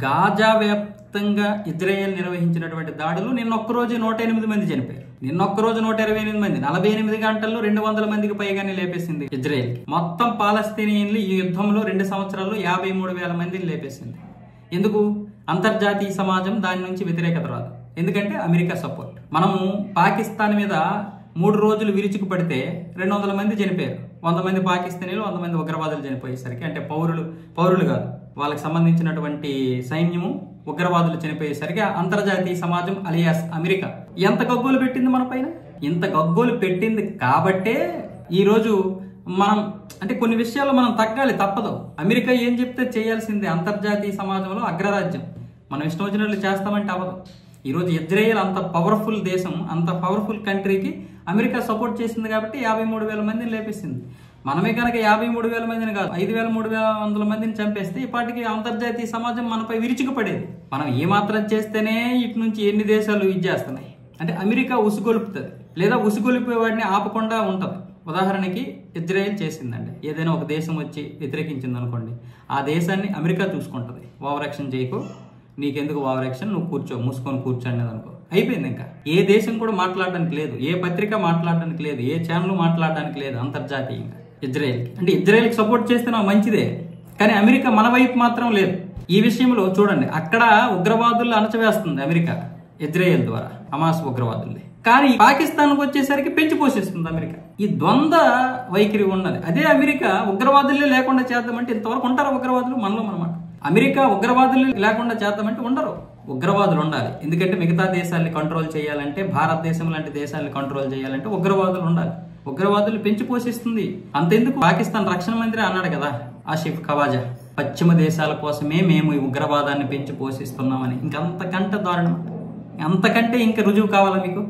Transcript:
Gaza వ్యాప్తంగా Israel నిర్వహించినటువంటి దాడులు నిన్నొక్కరోజు 108 మంది చనిపోయారు. నిన్నొక్కరోజు 128 మంది, 48 గంటల్లో 200 మందికి పైగానే లేపేసింది ఇజ్రాయెల్. మొత్తం పాలస్తీనియన్లు ఈ యుద్ధంలో 2 సంవత్సరాల్లో 53,000 మందిని లేపేసింది. ఎందుకు? అంతర్జాతీయ సమాజం దాని నుంచి వ్యతిరేకత రాదు. ఎందుకంటే అమెరికా సపోర్ట్. మనము పాకిస్తాన్ మీద 3 రోజులు విరుచుకు పడితే 200 మంది చనిపోయారు. 100 మంది పాకిస్తానీలు, 100 మంది ఉగ్రవాదులు చనిపోయేసరికి, అంటే పౌరులు కాదు, వాళ్ళకి సంబంధించినటువంటి సైన్యము ఉగ్రవాదులు చనిపోయేసరికి అంతర్జాతీయ సమాజం అలియాస్ అమెరికా ఎంత గగ్గోలు పెట్టింది మన పైన. ఇంత గగ్గోలు పెట్టింది కాబట్టే ఈరోజు మనం అంటే కొన్ని విషయాల్లో మనం తగ్గాలి, తప్పదు. అమెరికా ఏం చెప్తే చేయాల్సిందే. అంతర్జాతీయ సమాజంలో అగ్రరాజ్యం. మనం ఇష్టం వచ్చినట్లు చేస్తామంటే అవ్వదు. ఈరోజు ఇజ్రాయెల్ అంత పవర్ఫుల్ దేశం, అంత పవర్ఫుల్ కంట్రీకి అమెరికా సపోర్ట్ చేసింది కాబట్టి 53,000 మందిని లేపేసింది. మనమే కనుక 53,000 మందిని కాదు 5,300 మందిని చంపేస్తే ఇప్పటికి అంతర్జాతీయ సమాజం మనపై విరుచుకుపడేది. మనం ఏమాత్రం చేస్తేనే ఇటు నుంచి ఎన్ని దేశాలు ఇది చేస్తున్నాయి అంటే అమెరికా ఉసుగొలుపుతుంది, లేదా ఉసుగొలిపే వాడిని ఆపకుండా ఉంటుంది. ఉదాహరణకి ఇజ్రాయెల్ చేసిందండి, ఏదైనా ఒక దేశం వచ్చి వ్యతిరేకించింది అనుకోండి, ఆ దేశాన్ని అమెరికా చూసుకుంటుంది. ఓవర్ యాక్షన్ చేయకు, నీకెందుకు ఓవర్ యాక్షన్, నువ్వు కూర్చో, మూసుకొని కూర్చోండి అనుకో, అయిపోయింది. ఇంకా ఏ దేశం కూడా మాట్లాడడానికి లేదు, ఏ పత్రిక మాట్లాడడానికి లేదు, ఏ ఛానల్ మాట్లాడడానికి లేదు అంతర్జాతీయంగా ఇజ్రాయెల్కి. అంటే ఇజ్రాయెల్కి సపోర్ట్ చేస్తే నాకు మంచిదే, కానీ అమెరికా మన వైపు మాత్రం లేదు. ఈ విషయంలో చూడండి, అక్కడ ఉగ్రవాదులు అణచవేస్తుంది అమెరికా ఇజ్రాయెల్ ద్వారా, హమాస్ ఉగ్రవాదుల్ని. కానీ పాకిస్తాన్కి వచ్చేసరికి పెంచి పోషిస్తుంది అమెరికా. ఈ ద్వంద్వ వైఖరి ఉన్నది. అదే అమెరికా ఉగ్రవాదులే లేకుండా చేద్దామంటే ఇంతవరకు ఉంటారా ఉగ్రవాదులు? మనలో మనమాట. అమెరికా ఉగ్రవాదులు లేకుండా చేద్దామంటే ఉండరు. ఉగ్రవాదులు ఉండాలి. ఎందుకంటే మిగతా దేశాన్ని కంట్రోల్ చేయాలంటే, భారతదేశం లాంటి దేశాన్ని కంట్రోల్ చేయాలంటే ఉగ్రవాదులు ఉండాలి. ఉగ్రవాదులు పెంచి పోషిస్తుంది. అంతెందుకు, పాకిస్తాన్ రక్షణ మంత్రి అన్నాడు కదా ఆసిఫ్ ఖవాజా, పశ్చిమ దేశాల కోసమే మేము ఈ ఉగ్రవాదాన్ని పెంచి పోషిస్తున్నామని. ఇంకంతకంటే దారుణం, అంతకంటే ఇంకా రుజువు కావాలా మీకు?